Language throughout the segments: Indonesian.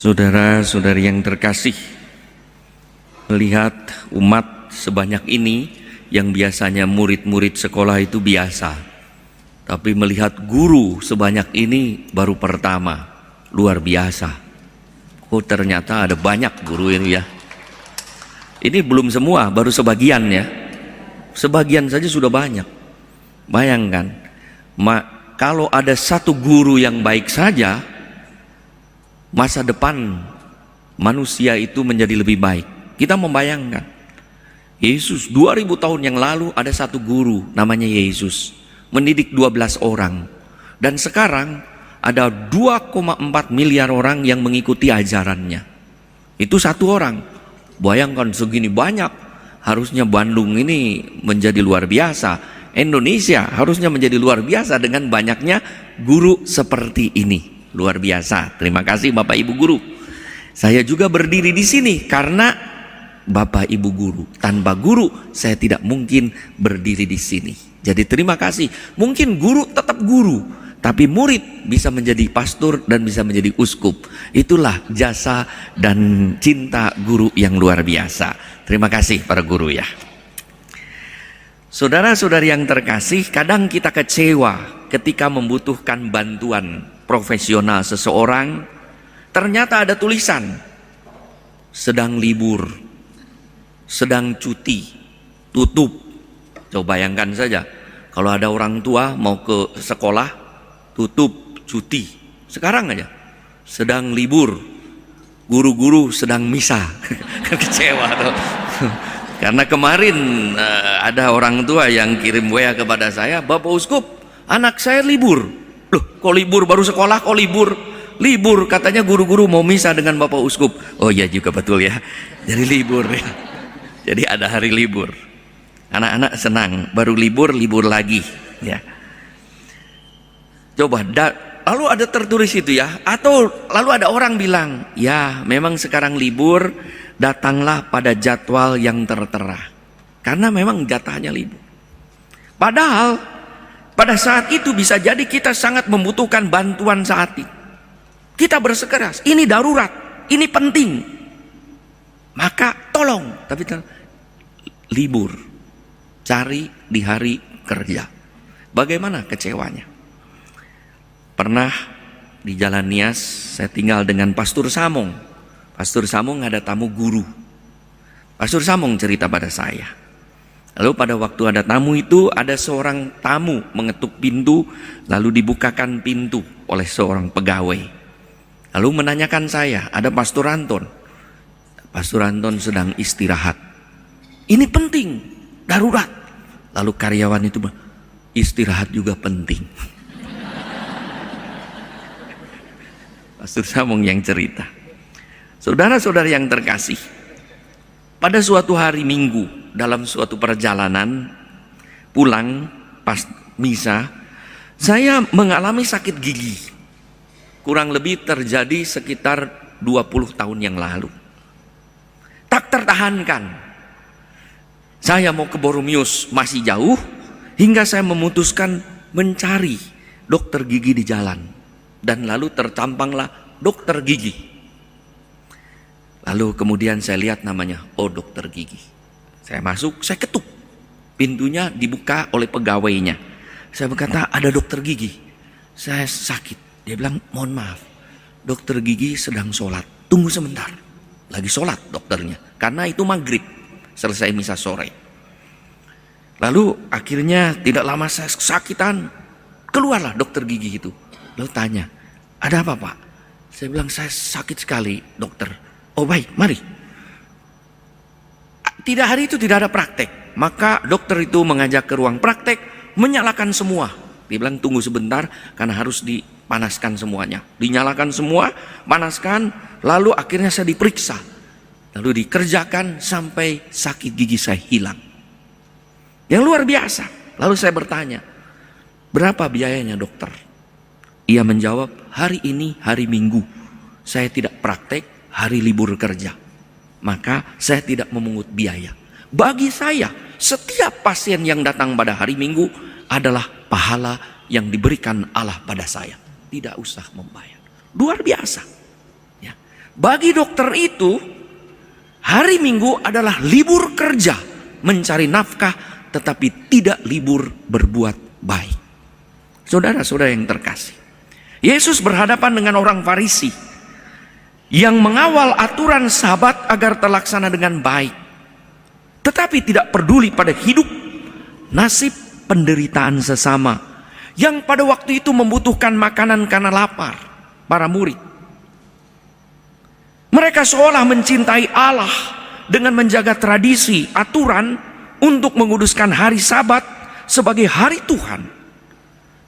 Saudara-saudari yang terkasih, melihat umat sebanyak ini yang biasanya murid-murid sekolah itu biasa, tapi melihat guru sebanyak ini baru pertama, luar biasa. Oh, ternyata ada banyak guru ini ya. Ini belum semua, baru sebagian ya. Sebagian saja sudah banyak. Bayangkan, kalau ada satu guru yang baik saja, masa depan manusia itu menjadi lebih baik. Kita membayangkan Yesus 2000 tahun yang lalu ada satu guru namanya Yesus, mendidik 12 orang. Dan sekarang ada 2,4 miliar orang yang mengikuti ajarannya. Itu satu orang. Bayangkan segini banyak, harusnya Bandung ini menjadi luar biasa. Indonesia harusnya menjadi luar biasa dengan banyaknya guru seperti ini. Luar biasa. Terima kasih Bapak Ibu guru. Saya juga berdiri di sini karena Bapak Ibu guru. Tanpa guru saya tidak mungkin berdiri di sini. Jadi terima kasih. Mungkin guru tetap guru, tapi murid bisa menjadi pastor dan bisa menjadi uskup. Itulah jasa dan cinta guru yang luar biasa. Terima kasih para guru ya. Saudara-saudari yang terkasih, kadang kita kecewa ketika membutuhkan bantuan profesional seseorang, ternyata ada tulisan sedang libur, sedang cuti, tutup. Coba bayangkan saja, kalau ada orang tua mau ke sekolah, tutup, cuti. Sekarang aja, sedang libur, guru-guru sedang misa. Kecewa tuh. Karena kemarin ada orang tua yang kirim WA kepada saya, Bapak Uskup, anak saya libur. Loh, kok libur? Baru sekolah kok libur? Libur, katanya guru-guru mau misa dengan Bapak Uskup. Oh iya juga betul ya. Jadi libur ya. Jadi ada hari libur. Anak-anak senang, baru libur lagi ya. Coba, lalu ada tertulis itu ya. Atau lalu ada orang bilang, ya memang sekarang libur, datanglah pada jadwal yang tertera. Karena memang jatahnya libur. Padahal pada saat itu bisa jadi kita sangat membutuhkan bantuan saat itu. Kita bersikeras, ini darurat, ini penting. Maka tolong, tapi libur. Cari di hari kerja. Bagaimana kecewanya? Pernah di Jalan Nias, saya tinggal dengan Pastor Samong. Pastor Samong ada tamu guru. Pastor Samong cerita pada saya. Lalu pada waktu ada tamu itu, ada seorang tamu mengetuk pintu, lalu dibukakan pintu oleh seorang pegawai. Lalu menanyakan saya, ada Pastor Anton. Pastor Anton sedang istirahat. Ini penting, darurat. Lalu karyawan itu bilang, istirahat juga penting. Pastor Samong yang cerita. Saudara-saudara yang terkasih, pada suatu hari Minggu dalam suatu perjalanan pulang pas misa, saya mengalami sakit gigi. Kurang lebih terjadi sekitar 20 tahun yang lalu. Tak tertahankan. Saya mau ke Boromius, masih jauh, hingga saya memutuskan mencari dokter gigi di jalan. Dan lalu tertampanglah dokter gigi. Lalu kemudian saya lihat namanya, oh dokter gigi. Saya masuk, saya ketuk. Pintunya dibuka oleh pegawainya. Saya berkata, ada dokter gigi. Saya sakit. Dia bilang, mohon maaf, dokter gigi sedang sholat. Tunggu sebentar. Lagi sholat dokternya. Karena itu maghrib, selesai misa sore. Lalu akhirnya tidak lama saya kesakitan. Keluarlah dokter gigi itu. Lalu tanya, ada apa Pak? Saya bilang, saya sakit sekali dokter. Oh baik, mari. Tidak, hari itu tidak ada praktek. Maka dokter itu mengajak ke ruang praktek, menyalakan semua. Dia bilang tunggu sebentar karena harus dipanaskan semuanya. Dinyalakan semua, panaskan, lalu akhirnya saya diperiksa. Lalu dikerjakan sampai sakit gigi saya hilang. Yang luar biasa. Lalu saya bertanya, berapa biayanya dokter? Ia menjawab, hari ini hari Minggu. Saya tidak praktek. Hari libur kerja, maka saya tidak memungut biaya. Bagi saya, setiap pasien yang datang pada hari Minggu adalah pahala yang diberikan Allah pada saya. Tidak usah membayar. Luar biasa. Ya. Bagi dokter itu, hari Minggu adalah libur kerja, mencari nafkah, tetapi tidak libur berbuat baik. Saudara-saudara yang terkasih, Yesus berhadapan dengan orang Farisi yang mengawal aturan Sabat agar terlaksana dengan baik, tetapi tidak peduli pada hidup, nasib, penderitaan sesama yang pada waktu itu membutuhkan makanan karena lapar. Para murid, mereka seolah mencintai Allah dengan menjaga tradisi, aturan untuk menguduskan hari Sabat sebagai hari Tuhan,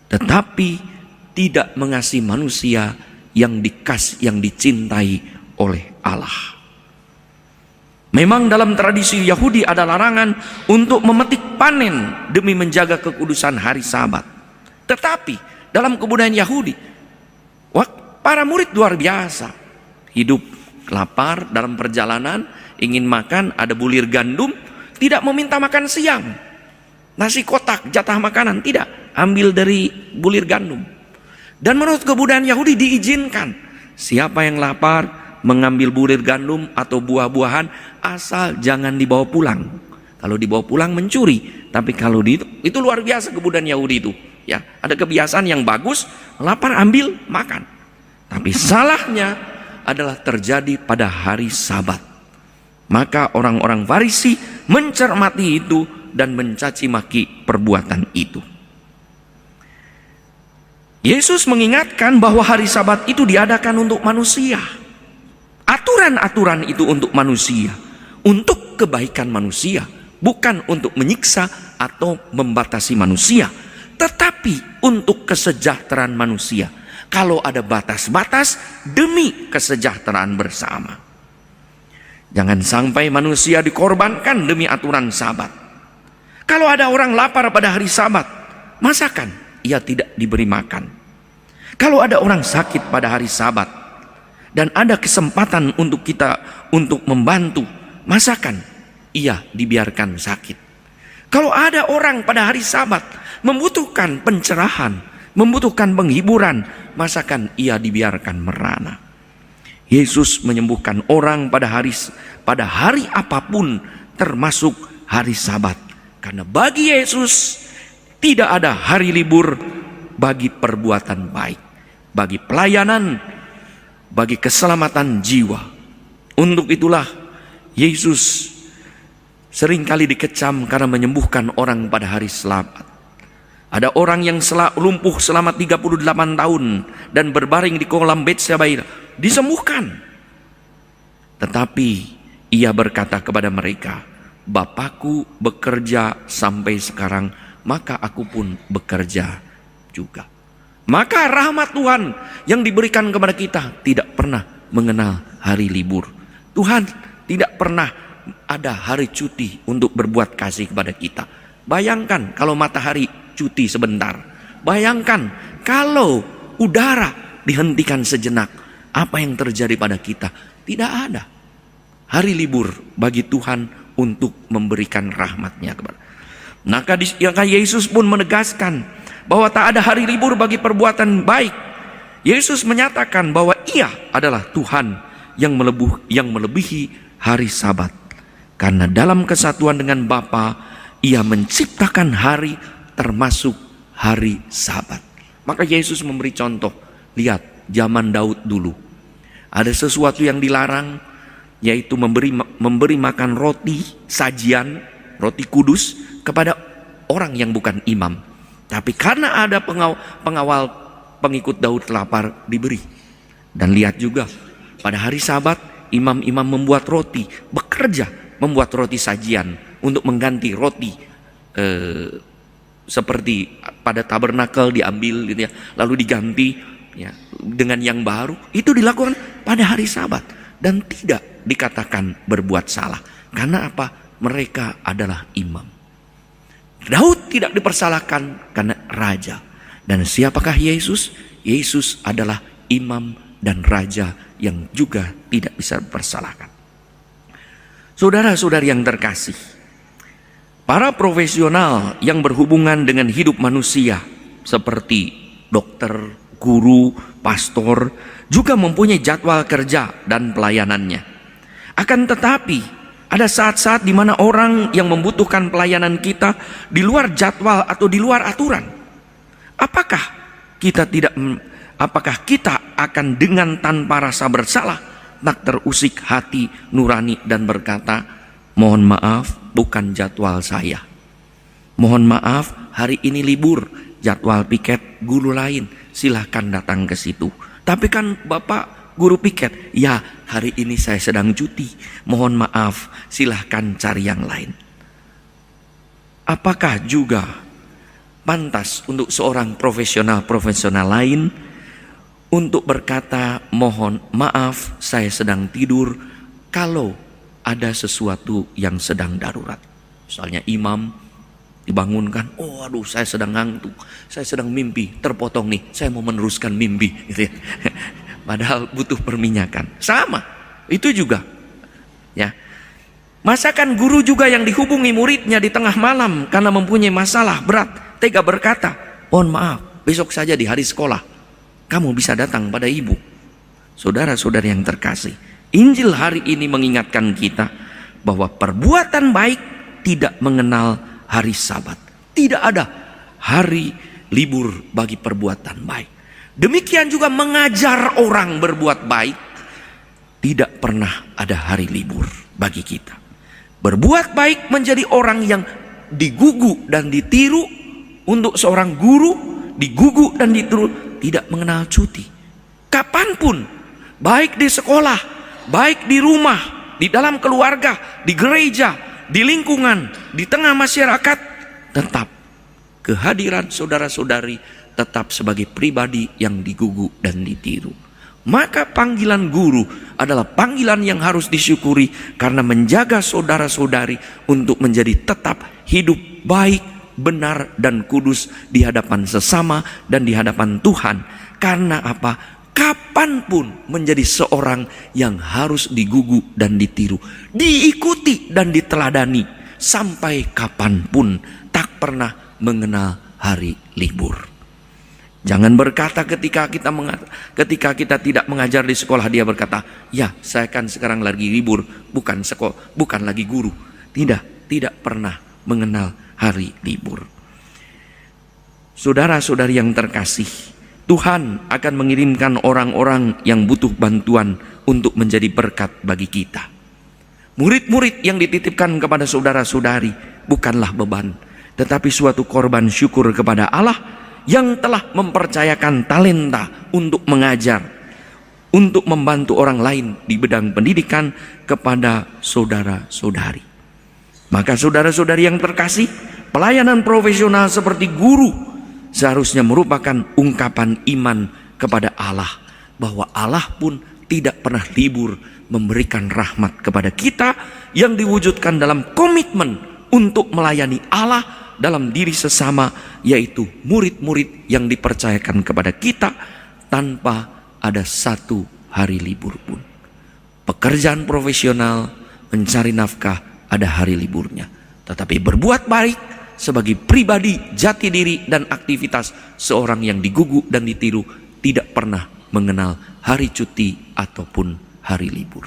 tetapi tidak mengasihi manusia yang dicintai oleh Allah. Memang dalam tradisi Yahudi ada larangan untuk memetik panen demi menjaga kekudusan hari Sabat. Tetapi dalam kebudayaan Yahudi, para murid luar biasa. Hidup lapar dalam perjalanan, ingin makan, ada bulir gandum, tidak meminta makan siang. Nasi kotak, jatah makanan, tidak. Ambil dari bulir gandum. Dan menurut kebudayaan Yahudi diizinkan. Siapa yang lapar mengambil bulir gandum atau buah-buahan, asal jangan dibawa pulang. Kalau dibawa pulang mencuri. Tapi kalau itu luar biasa kebudayaan Yahudi itu. Ya, ada kebiasaan yang bagus, lapar ambil makan. Tapi salahnya adalah terjadi pada hari Sabat. Maka orang-orang Farisi mencermati itu dan mencaci maki perbuatan itu. Yesus mengingatkan bahwa hari Sabat itu diadakan untuk manusia. Aturan-aturan itu untuk manusia, untuk kebaikan manusia, bukan untuk menyiksa atau membatasi manusia, tetapi untuk kesejahteraan manusia. Kalau ada batas-batas demi kesejahteraan bersama. Jangan sampai manusia dikorbankan demi aturan Sabat. Kalau ada orang lapar pada hari Sabat, masakan ia tidak diberi makan. Kalau ada orang sakit pada hari Sabat dan ada kesempatan untuk kita untuk membantu, masakan ia dibiarkan sakit. Kalau ada orang pada hari Sabat membutuhkan pencerahan, membutuhkan penghiburan, masakan ia dibiarkan merana. Yesus menyembuhkan orang pada hari apapun, termasuk hari Sabat. Karena bagi Yesus tidak ada hari libur bagi perbuatan baik, bagi pelayanan, bagi keselamatan jiwa. Untuk itulah Yesus seringkali dikecam karena menyembuhkan orang pada hari Sabat. Ada orang yang lumpuh selama 38 tahun dan berbaring di kolam Betsaida, disembuhkan. Tetapi ia berkata kepada mereka, Bapakku bekerja sampai sekarang, maka aku pun bekerja juga. Maka rahmat Tuhan yang diberikan kepada kita tidak pernah mengenal hari libur. Tuhan tidak pernah ada hari cuti untuk berbuat kasih kepada kita. Bayangkan kalau matahari cuti sebentar. Bayangkan kalau udara dihentikan sejenak. Apa yang terjadi pada kita? Tidak ada hari libur bagi Tuhan untuk memberikan rahmatnya kepada. Maka Yesus pun menegaskan bahwa tak ada hari libur bagi perbuatan baik. Yesus menyatakan bahwa ia adalah Tuhan yang melebihi hari Sabat. Karena dalam kesatuan dengan Bapa, ia menciptakan hari termasuk hari Sabat. Maka Yesus memberi contoh. Lihat, zaman Daud dulu. Ada sesuatu yang dilarang, yaitu memberi makan roti, sajian, roti kudus kepada orang yang bukan imam. Tapi karena ada pengawal pengikut Daud lapar, diberi. Dan lihat juga pada hari Sabat imam-imam membuat roti, bekerja membuat roti sajian untuk mengganti roti seperti pada tabernakel diambil gitu ya, lalu diganti ya dengan yang baru. Itu dilakukan pada hari Sabat dan tidak dikatakan berbuat salah. Karena apa? Mereka adalah imam. Daud tidak dipersalahkan karena raja. Dan siapakah Yesus? Yesus adalah imam dan raja yang juga tidak bisa dipersalahkan. Saudara-saudari yang terkasih, para profesional yang berhubungan dengan hidup manusia seperti dokter, guru, pastor juga mempunyai jadwal kerja dan pelayanannya. Akan tetapi ada saat-saat di mana orang yang membutuhkan pelayanan kita di luar jadwal atau di luar aturan. Apakah kita akan dengan tanpa rasa bersalah tak terusik hati nurani dan berkata, mohon maaf, bukan jadwal saya. Mohon maaf, hari ini libur, jadwal piket guru lain, silahkan datang ke situ. Tapi kan Bapak guru piket, ya hari ini saya sedang cuti, mohon maaf, silahkan cari yang lain. Apakah juga pantas untuk seorang profesional lain untuk berkata, mohon maaf saya sedang tidur, kalau ada sesuatu yang sedang darurat? Misalnya imam dibangunkan, oh aduh saya sedang ngantuk, saya sedang mimpi, terpotong nih, saya mau meneruskan mimpi gitu ya. Padahal butuh perminyakan. Sama, itu juga ya. Masakan guru juga yang dihubungi muridnya di tengah malam karena mempunyai masalah berat, tega berkata, mohon maaf, besok saja di hari sekolah kamu bisa datang pada ibu. Saudara-saudari yang terkasih, Injil hari ini mengingatkan kita bahwa perbuatan baik tidak mengenal hari Sabat. Tidak ada hari libur bagi perbuatan baik. Demikian juga mengajar orang berbuat baik, tidak pernah ada hari libur bagi kita. Berbuat baik menjadi orang yang digugu dan ditiru. Untuk seorang guru, digugu dan ditiru, tidak mengenal cuti. Kapanpun, baik di sekolah, baik di rumah, di dalam keluarga, di gereja, di lingkungan, di tengah masyarakat, tetap kehadiran saudara-saudari tetap sebagai pribadi yang digugu dan ditiru. Maka panggilan guru adalah panggilan yang harus disyukuri karena menjaga saudara-saudari untuk menjadi tetap hidup baik, benar dan kudus di hadapan sesama dan di hadapan Tuhan. Karena apa? Kapanpun menjadi seorang yang harus digugu dan ditiru, diikuti dan diteladani, sampai kapanpun tak pernah mengenal hari libur. Jangan berkata ketika kita tidak mengajar di sekolah, dia berkata, ya saya kan sekarang lagi libur, bukan lagi guru. Tidak pernah mengenal hari libur. Saudara-saudari yang terkasih, Tuhan akan mengirimkan orang-orang yang butuh bantuan untuk menjadi berkat bagi kita. Murid-murid yang dititipkan kepada saudara-saudari bukanlah beban, tetapi suatu korban syukur kepada Allah yang telah mempercayakan talenta untuk mengajar, untuk membantu orang lain di bidang pendidikan kepada saudara-saudari. Maka saudara-saudari yang terkasih, pelayanan profesional seperti guru seharusnya merupakan ungkapan iman kepada Allah, bahwa Allah pun tidak pernah libur memberikan rahmat kepada kita yang diwujudkan dalam komitmen untuk melayani Allah dalam diri sesama, yaitu murid-murid yang dipercayakan kepada kita tanpa ada satu hari libur pun. Pekerjaan profesional mencari nafkah ada hari liburnya, tetapi berbuat baik sebagai pribadi, jati diri dan aktivitas seorang yang digugu dan ditiru tidak pernah mengenal hari cuti ataupun hari libur.